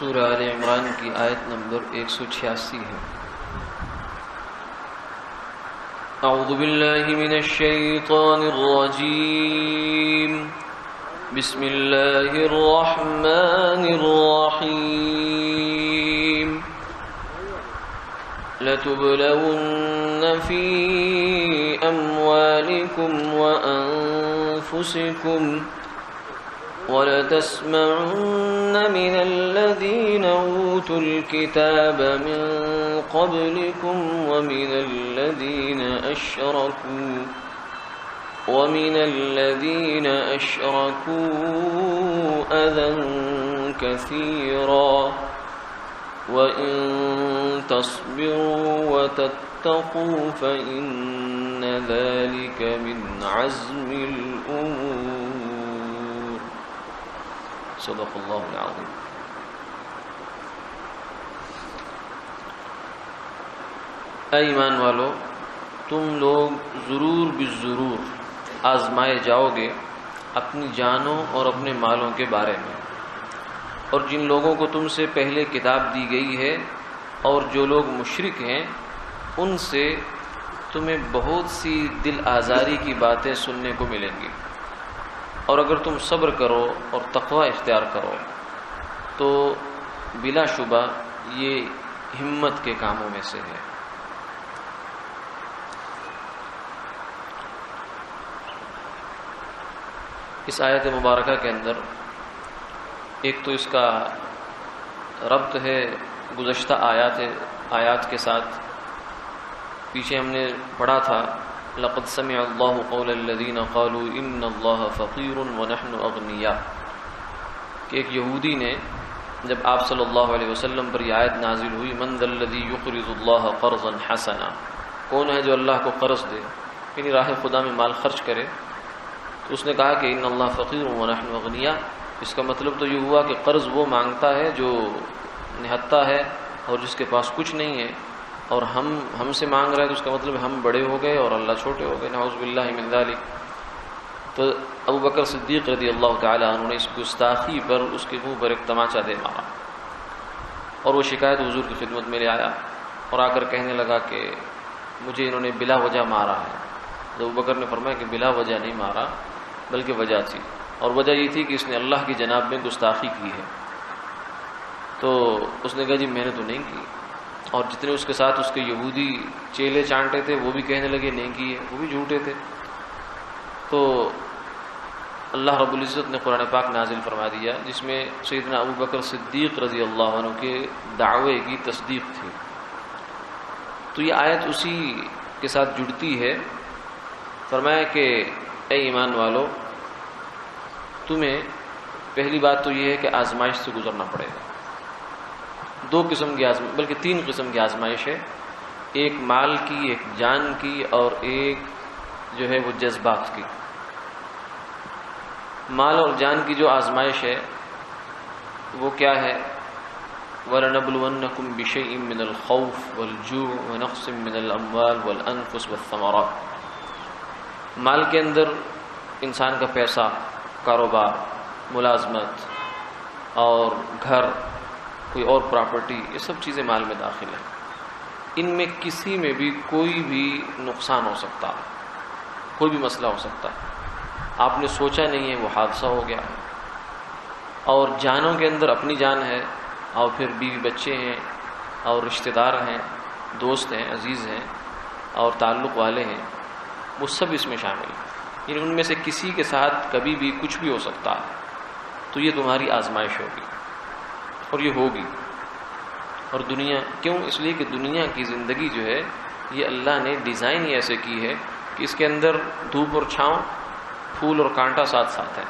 سورہ آل عمران کی آیت نمبر 186 ہے۔ اعوذ باللہ من الشیطان الرجیم، بسم اللہ الرحمن الرحیم۔ لَتُبْلَوُنَّ فِي أَمْوَالِكُمْ وَأَنفُسِكُمْ وَلَتَسْمَعُنَّ مِنَ الَّذِينَ أُوتُوا الْكِتَابَ مِنْ قَبْلِكُمْ وَمِنَ الَّذِينَ أَشْرَكُوا أَذًى كَثِيرًا وَإِن تَصْبِرُوا وَتَتَّقُوا فَإِنَّ ذَلِكَ مِنْ عَزْمِ الْأُمُورِ۔ صدق اللہ العظیم۔ اے ایمان والو، تم لوگ ضرور بالضرور آزمائے جاؤ گے اپنی جانوں اور اپنے مالوں کے بارے میں، اور جن لوگوں کو تم سے پہلے کتاب دی گئی ہے اور جو لوگ مشرک ہیں ان سے تمہیں بہت سی دل آزاری کی باتیں سننے کو ملیں گی، اور اگر تم صبر کرو اور تقوی اختیار کرو تو بلا شبہ یہ ہمت کے کاموں میں سے ہے۔ اس آیت مبارکہ کے اندر ایک تو اس کا ربط ہے گزشتہ آیات کے ساتھ۔ پیچھے ہم نے پڑھا تھا لَقَدْ سَمِعَ اللَّهُ قَوْلَ الَّذِينَ قَالُوا إِنَّ اللَّهَ فَقِيرٌ وَنَحْنُ أَغْنِيَاءُ، کہ ایک یہودی نے جب آپ صلی اللہ علیہ وسلم پر یہ آیت نازل ہوئی مَنْ ذَا الَّذِي يُقْرِضُ اللَّهَ قَرْضًا حَسَنًا، کون ہے جو اللہ کو قرض دے، یعنی راہ خدا میں مال خرچ کرے، تو اس نے کہا کہ إِنَّ اللَّهَ فَقِيرٌ وَنَحْنُ أَغْنِيَاءُ، اس کا مطلب تو یہ ہوا کہ قرض وہ مانگتا ہے جو نہتا ہے اور جس کے پاس کچھ نہیں ہے، اور ہم سے مانگ رہا ہے تو اس کا مطلب ہم بڑے ہو گئے اور اللہ چھوٹے ہو گئے، نعوذ باللہ من ذالک۔ تو ابو بکر صدیق رضی اللہ تعالی عنہ نے اس گستاخی پر اس کے منہ پر ایک تماچا دے مارا، اور وہ شکایت حضور کی خدمت میں لے آیا اور آ کر کہنے لگا کہ مجھے انہوں نے بلا وجہ مارا ہے۔ تو ابو بکر نے فرمایا کہ بلا وجہ نہیں مارا، بلکہ وجہ تھی، اور وجہ یہ تھی کہ اس نے اللہ کی جناب میں گستاخی کی ہے۔ تو اس نے کہا جی میں نے تو نہیں کی، اور جتنے اس کے ساتھ اس کے یہودی چیلے چانٹے تھے وہ بھی کہنے لگے نہیں کی ہے، وہ بھی جھوٹے تھے۔ تو اللہ رب العزت نے قرآن پاک نازل فرما دیا جس میں سیدنا ابو بکر صدیق رضی اللہ عنہ کے دعوے کی تصدیق تھی۔ تو یہ آیت اسی کے ساتھ جڑتی ہے۔ فرمایا کہ اے ایمان والو، تمہیں پہلی بات تو یہ ہے کہ آزمائش سے گزرنا پڑے گا۔ دو قسم کی بلکہ تین قسم کی آزمائش ہے، ایک مال کی، ایک جان کی، اور ایک جو ہے وہ جذبات کی۔ مال اور جان کی جو آزمائش ہے وہ کیا ہے؟ وَلَنَبْلُوَنَّكُمْ بِشَيْءٍ مِّنَ الْخَوْفِ وَالْجُوعِ وَنَقْصٍ مِّنَ الْأَمْوَالِ وَالْأَنفُسِ وَالثَّمَرَاتِ۔ مال کے اندر انسان کا پیسہ، کاروبار، ملازمت اور گھر، کوئی اور پراپرٹی، یہ سب چیزیں مال میں داخل ہیں۔ ان میں کسی میں بھی کوئی بھی نقصان ہو سکتا ہے، کوئی بھی مسئلہ ہو سکتا ہے، آپ نے سوچا نہیں ہے وہ حادثہ ہو گیا ہے۔ اور جانوں کے اندر اپنی جان ہے، اور پھر بیوی بچے ہیں، اور رشتہ دار ہیں، دوست ہیں، عزیز ہیں، اور تعلق والے ہیں، وہ سب اس میں شامل ہیں۔ یعنی ان میں سے کسی کے ساتھ کبھی بھی کچھ بھی ہو سکتا ہے، تو یہ تمہاری آزمائش ہوگی، اور یہ ہوگی۔ اور دنیا کیوں؟ اس لیے کہ دنیا کی زندگی جو ہے یہ اللہ نے ڈیزائن ہی ایسے کی ہے کہ اس کے اندر دھوپ اور چھاؤں، پھول اور کانٹا ساتھ ساتھ ہے۔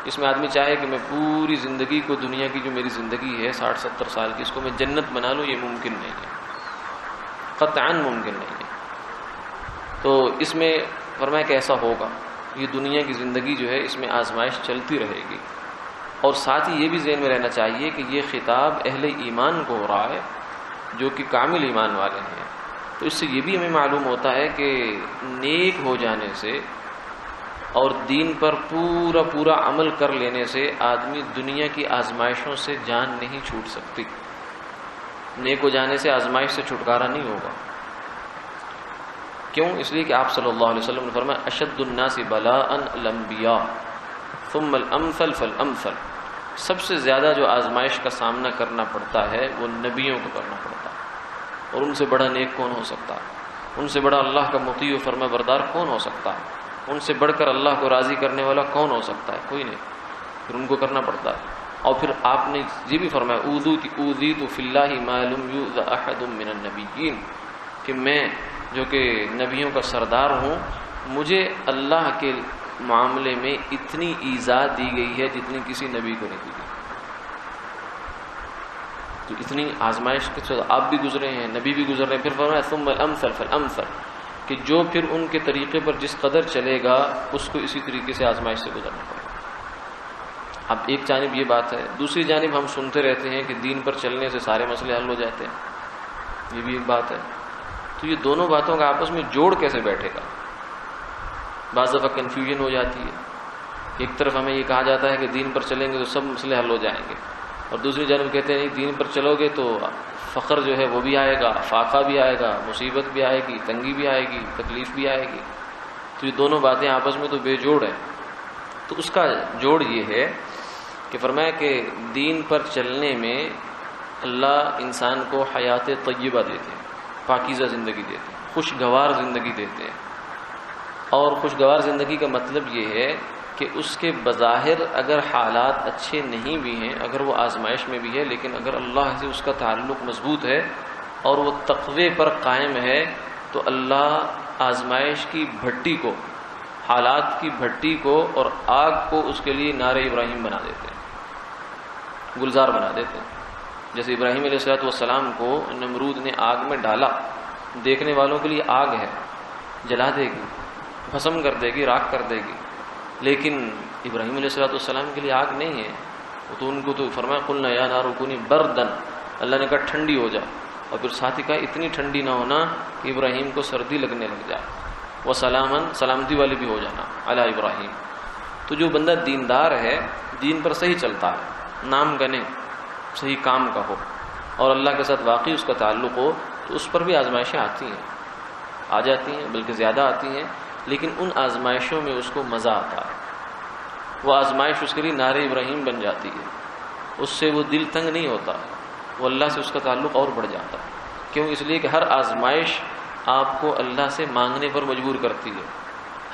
اس میں آدمی چاہے کہ میں پوری زندگی کو، دنیا کی جو میری زندگی ہے 60-70 سال کی، اس کو میں جنت بنا لوں، یہ ممکن نہیں ہے، قطعاً ممکن نہیں ہے۔ تو اس میں فرمایا کہ ایسا ہوگا، یہ دنیا کی زندگی جو ہے اس میں آزمائش چلتی رہے گی۔ اور ساتھ ہی یہ بھی ذہن میں رہنا چاہیے کہ یہ خطاب اہل ایمان کو ہو رہا ہے جو کہ کامل ایمان والے ہیں۔ تو اس سے یہ بھی ہمیں معلوم ہوتا ہے کہ نیک ہو جانے سے اور دین پر پورا پورا عمل کر لینے سے آدمی دنیا کی آزمائشوں سے جان نہیں چھوٹ سکتی. نیک ہو جانے سے آزمائش سے چھٹکارا نہیں ہوگا. کیوں؟ اس لیے کہ آپ صلی اللہ علیہ وسلم نے فرمایا اشد الناس بلاء الانبیاء ثم الامثل فالامثل. سب سے زیادہ جو آزمائش کا سامنا کرنا پڑتا ہے وہ نبیوں کو کرنا پڑتا ہے. اور ان سے بڑا نیک کون ہو سکتا ہے؟ ان سے بڑا اللہ کا مطیع و فرما بردار کون ہو سکتا ہے؟ ان سے بڑھ کر اللہ کو راضی کرنے والا کون ہو سکتا ہے؟ کوئی نہیں. پھر ان کو کرنا پڑتا ہے. اور پھر آپ نے یہ بھی فرمایا اوذیت فی اللہ ما لم یؤذ احد من النبیین، کہ میں جو کہ نبیوں کا سردار ہوں، مجھے اللہ کے معاملے میں اتنی ایذا دی گئی ہے جتنی کسی نبی کو نہیں دی گئی. تو اتنی آزمائش کے ساتھ آپ بھی گزرے ہیں، نبی بھی گزر رہے ہیں. پھر فرمایا ثم الامثل فالامثل، کہ جو پھر ان کے طریقے پر جس قدر چلے گا اس کو اسی طریقے سے آزمائش سے گزرنا پڑے گا. اب ایک جانب یہ بات ہے، دوسری جانب ہم سنتے رہتے ہیں کہ دین پر چلنے سے سارے مسئلے حل ہو جاتے ہیں. یہ بھی ایک بات ہے. تو یہ دونوں باتوں کا آپس میں جوڑ کیسے بیٹھے گا؟ بعض دفعہ کنفیوژن ہو جاتی ہے. ایک طرف ہمیں یہ کہا جاتا ہے کہ دین پر چلیں گے تو سب مسئلے حل ہو جائیں گے، اور دوسری جانب کہتے ہیں نہیں، دین پر چلو گے تو فقر جو ہے وہ بھی آئے گا، فاقہ بھی آئے گا، مصیبت بھی آئے گی، تنگی بھی آئے گی، تکلیف بھی آئے گی. تو یہ دونوں باتیں آپس میں تو بے جوڑ ہیں. تو اس کا جوڑ یہ ہے کہ فرمایا کہ دین پر چلنے میں اللہ انسان کو حیات طیبہ دیتے ہیں، پاکیزہ زندگی دیتے ہیں، خوشگوار زندگی دیتے ہیں. اور خوشگوار زندگی کا مطلب یہ ہے کہ اس کے بظاہر اگر حالات اچھے نہیں بھی ہیں، اگر وہ آزمائش میں بھی ہے، لیکن اگر اللہ سے اس کا تعلق مضبوط ہے اور وہ تقوی پر قائم ہے، تو اللہ آزمائش کی بھٹی کو، حالات کی بھٹی کو اور آگ کو اس کے لیے نار ابراہیم بنا دیتے ہیں، گلزار بنا دیتے ہیں. جیسے ابراہیم علیہ السلام کو نمرود نے آگ میں ڈالا، دیکھنے والوں کے لیے آگ ہے، جلا دے گی، بھسم کر دے گی، راکھ کر دے گی. لیکن ابراہیم علیہ السلام کے لیے آگ نہیں ہے. وہ تو ان کو تو فرمایا قلنا یا نار کونی بردن، اللہ نے کہا ٹھنڈی ہو جا، اور پھر ساتھ ہی کہا اتنی ٹھنڈی نہ ہونا کہ ابراہیم کو سردی لگنے لگ جائے، وہ سلامن، سلامتی والی بھی ہو جانا علی ابراہیم. تو جو بندہ دیندار ہے، دین پر صحیح چلتا ہے، نام کا نہیں، صحیح کام کا ہو اور اللہ کے ساتھ واقعی اس کا تعلق ہو، تو اس پر بھی آزمائشیں آتی ہیں، آ جاتی ہیں، بلکہ زیادہ آتی ہیں. لیکن ان آزمائشوں میں اس کو مزہ آتا ہے. وہ آزمائش اس کے لیے نار ابراہیم بن جاتی ہے، اس سے وہ دل تنگ نہیں ہوتا، وہ اللہ سے اس کا تعلق اور بڑھ جاتا ہے. کیوں؟ اس لیے کہ ہر آزمائش آپ کو اللہ سے مانگنے پر مجبور کرتی ہے.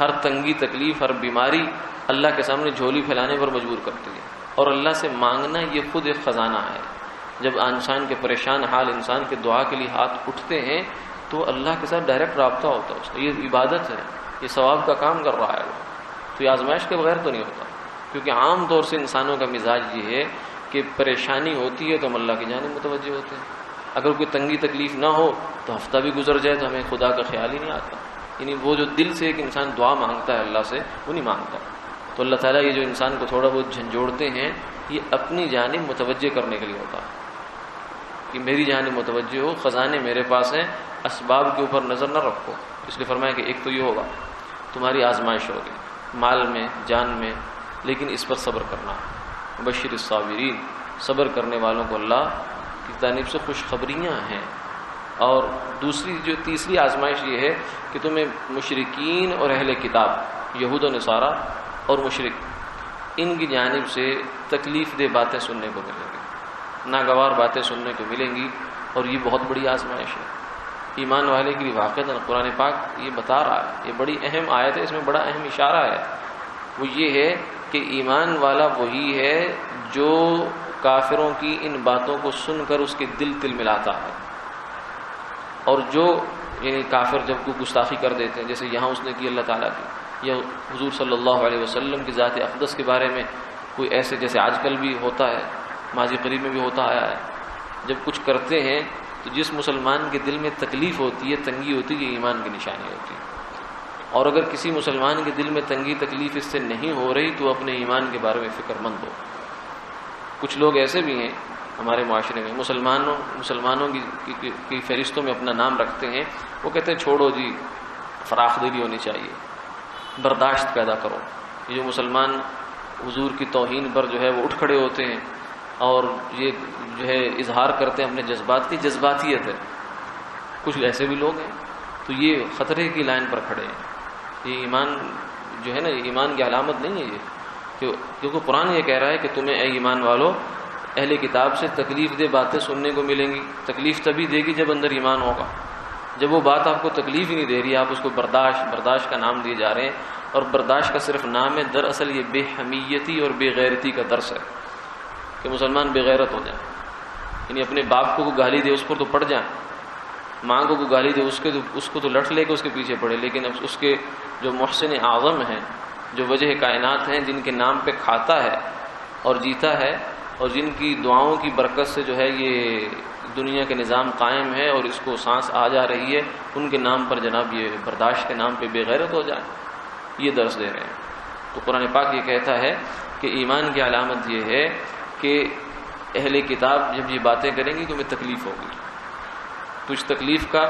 ہر تنگی، تکلیف، ہر بیماری اللہ کے سامنے جھولی پھیلانے پر مجبور کرتی ہے. اور اللہ سے مانگنا یہ خود ایک خزانہ ہے. جب انسان کے پریشان حال انسان کے دعا کے لیے ہاتھ اٹھتے ہیں تو اللہ کے ساتھ ڈائریکٹ رابطہ ہوتا ہے اس کا. یہ عبادت ہے، یہ ثواب کا کام کر رہا ہے وہ. تو یہ آزمائش کے بغیر تو نہیں ہوتا، کیونکہ عام طور سے انسانوں کا مزاج یہ ہے کہ پریشانی ہوتی ہے تو ہم اللہ کی جانب متوجہ ہوتے ہیں. اگر کوئی تنگی تکلیف نہ ہو تو ہفتہ بھی گزر جائے تو ہمیں خدا کا خیال ہی نہیں آتا. یعنی وہ جو دل سے ایک انسان دعا مانگتا ہے اللہ سے، وہ نہیں مانگتا. تو اللہ تعالیٰ یہ جو انسان کو تھوڑا بہت جھنجھوڑتے ہیں، یہ اپنی جانب متوجہ کرنے کے لیے ہوتا ہے کہ میری جانب متوجہ ہو، خزانے میرے پاس ہیں، اسباب کے اوپر نظر نہ رکھو. اس لیے فرمایا کہ ایک تو یہ ہوگا، تمہاری آزمائش ہوگی مال میں، جان میں، لیکن اس پر صبر کرنا. بشیر الصابرین، صبر کرنے والوں کو اللہ کی جانب سے خوشخبریاں ہیں. اور تیسری آزمائش یہ ہے کہ تمہیں مشرکین اور اہل کتاب، یہود و نصارہ اور مشرک، ان کی جانب سے تکلیف دہ باتیں سننے کو ملیں گی، ناگوار باتیں سننے کو ملیں گی. اور یہ بہت بڑی آزمائش ہے. ایمان والے کے لیے واقعتاً قرآن پاک یہ بتا رہا ہے، یہ بڑی اہم آیت ہے، اس میں بڑا اہم اشارہ ہے. وہ یہ ہے کہ ایمان والا وہی ہے جو کافروں کی ان باتوں کو سن کر اس کے دل تل ملاتا ہے. اور جو یعنی کافر جب کوئی گستاخی کر دیتے ہیں، جیسے یہاں اس نے کی اللہ تعالیٰ کی، یا حضور صلی اللہ علیہ وسلم کی ذات اقدس کے بارے میں کوئی ایسے، جیسے آج کل بھی ہوتا ہے، ماضی قریب میں بھی ہوتا آیا ہے، جب کچھ کرتے ہیں تو جس مسلمان کے دل میں تکلیف ہوتی ہے، تنگی ہوتی ہے، یہ ایمان کی نشانی ہوتی ہے. اور اگر کسی مسلمان کے دل میں تنگی تکلیف اس سے نہیں ہو رہی تو اپنے ایمان کے بارے میں فکر مند ہو. کچھ لوگ ایسے بھی ہیں ہمارے معاشرے میں، مسلمانوں کی فہرستوں میں اپنا نام رکھتے ہیں، وہ کہتے ہیں چھوڑو جی، فراخ دلی ہونی چاہیے، برداشت پیدا کرو. یہ جو مسلمان حضور کی توہین پر جو ہے وہ اٹھ کھڑے ہوتے ہیں اور یہ جو ہے اظہار کرتے ہیں اپنے جذبات کی، جذباتیت ہے. کچھ ایسے بھی لوگ ہیں تو یہ خطرے کی لائن پر کھڑے ہیں. یہ ایمان جو ہے نا، یہ ایمان کی علامت نہیں ہے. یہ کیونکہ قرآن یہ کہہ رہا ہے کہ تمہیں اے ایمان والو اہل کتاب سے تکلیف دہ باتیں سننے کو ملیں گی. تکلیف تبھی دے گی جب اندر ایمان ہوگا. جب وہ بات آپ کو تکلیف ہی نہیں دے رہی، آپ اس کو برداشت کا نام دیے جا رہے ہیں، اور برداشت کا صرف نام ہے. دراصل یہ بے حمیتی اور بے غیرتی کا درس ہے کہ مسلمان بے غیرت ہو جائیں. یعنی اپنے باپ کو گالی دے اس پر تو پڑ جائیں، ماں کو گالی دے اس کو تو لٹ لے کے اس کے پیچھے پڑے، لیکن اب اس کے جو محسن اعظم ہیں، جو وجہ کائنات ہیں، جن کے نام پہ کھاتا ہے اور جیتا ہے اور جن کی دعاؤں کی برکت سے جو ہے یہ دنیا کے نظام قائم ہے اور اس کو سانس آ جا رہی ہے، ان کے نام پر جناب یہ برداشت کے نام پہ بے غیرت ہو جائے. یہ درس دے رہے ہیں. تو قرآن پاک یہ کہتا ہے کہ ایمان کی علامت یہ ہے کہ اہل کتاب جب یہ باتیں کریں گی تو انہیں تکلیف ہوگی. تو اس تکلیف کا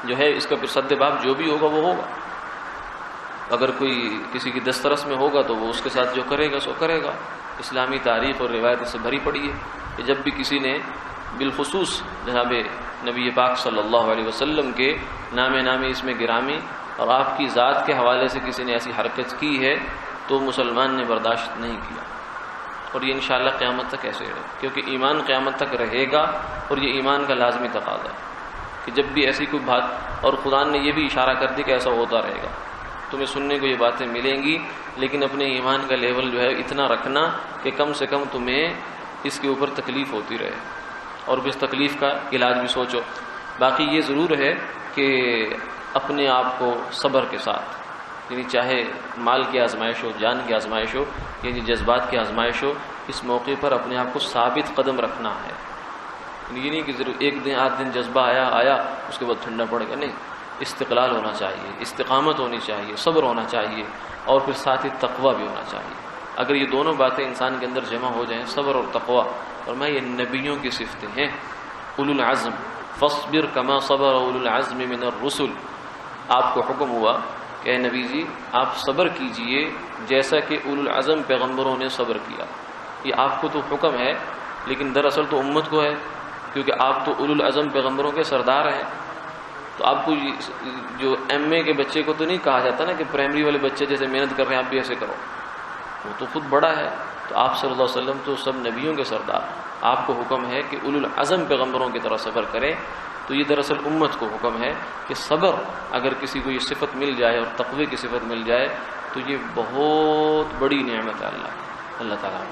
جو ہے اس کا پھر سد باب جو بھی ہوگا وہ ہوگا. اگر کوئی کسی کی دسترس میں ہوگا تو وہ اس کے ساتھ جو کرے گا سو کرے گا. اسلامی تاریخ اور روایت سے بھری پڑی ہے کہ جب بھی کسی نے بالخصوص جناب نبی پاک صلی اللہ علیہ وسلم کے نامی اس میں گرامی اور آپ کی ذات کے حوالے سے کسی نے ایسی حرکت کی ہے تو مسلمان نے برداشت نہیں کیا. اور یہ انشاءاللہ قیامت تک ایسے رہے، کیونکہ ایمان قیامت تک رہے گا اور یہ ایمان کا لازمی تقاضا ہے کہ جب بھی ایسی کوئی بات، اور خدا نے یہ بھی اشارہ کر دی کہ ایسا ہوتا رہے گا، تمہیں سننے کو یہ باتیں ملیں گی، لیکن اپنے ایمان کا لیول جو ہے اتنا رکھنا کہ کم سے کم تمہیں اس کے اوپر تکلیف ہوتی رہے، اور اس تکلیف کا علاج بھی سوچو. باقی یہ ضرور ہے کہ اپنے آپ کو صبر کے ساتھ، یعنی چاہے مال کی آزمائش ہو، جان کی آزمائش ہو، یعنی جذبات کی آزمائش ہو، اس موقع پر اپنے آپ کو ثابت قدم رکھنا ہے. یہ نہیں کہ ضرور ایک دن آدھ دن جذبہ آیا اس کے بعد ٹھنڈا پڑے گا، نہیں. استقلال ہونا چاہیے، استقامت ہونی چاہیے، صبر ہونا چاہیے، اور پھر ساتھ ہی تقوی بھی ہونا چاہیے. اگر یہ دونوں باتیں انسان کے اندر جمع ہو جائیں، صبر اور تقوی، اور میں یہ نبیوں کی صفتیں ہیں. اولو العزم فاصبر کما صبر اولو العزم من الرسل. آپ کو حکم ہوا کہ اے نبی جی آپ صبر کیجئے جیسا کہ اولو العزم پیغمبروں نے صبر کیا. یہ آپ کو تو حکم ہے، لیکن دراصل تو امت کو ہے، کیونکہ آپ تو اولو العزم پیغمبروں کے سردار ہیں. تو آپ کو جو ایم اے کے بچے کو تو نہیں کہا جاتا نا کہ پرائمری والے بچے جیسے محنت کر رہے ہیں آپ بھی ایسے کرو، وہ تو خود بڑا ہے. تو آپ صلی اللہ علیہ وسلم تو سب نبیوں کے سردار، آپ کو حکم ہے کہ اولو العزم پیغمبروں کی طرح صبر کریں. تو یہ دراصل امت کو حکم ہے کہ صبر اگر کسی کو یہ صفت مل جائے اور تقوی کی صفت مل جائے تو یہ بہت بڑی نعمت ہے اللہ تعالیٰ.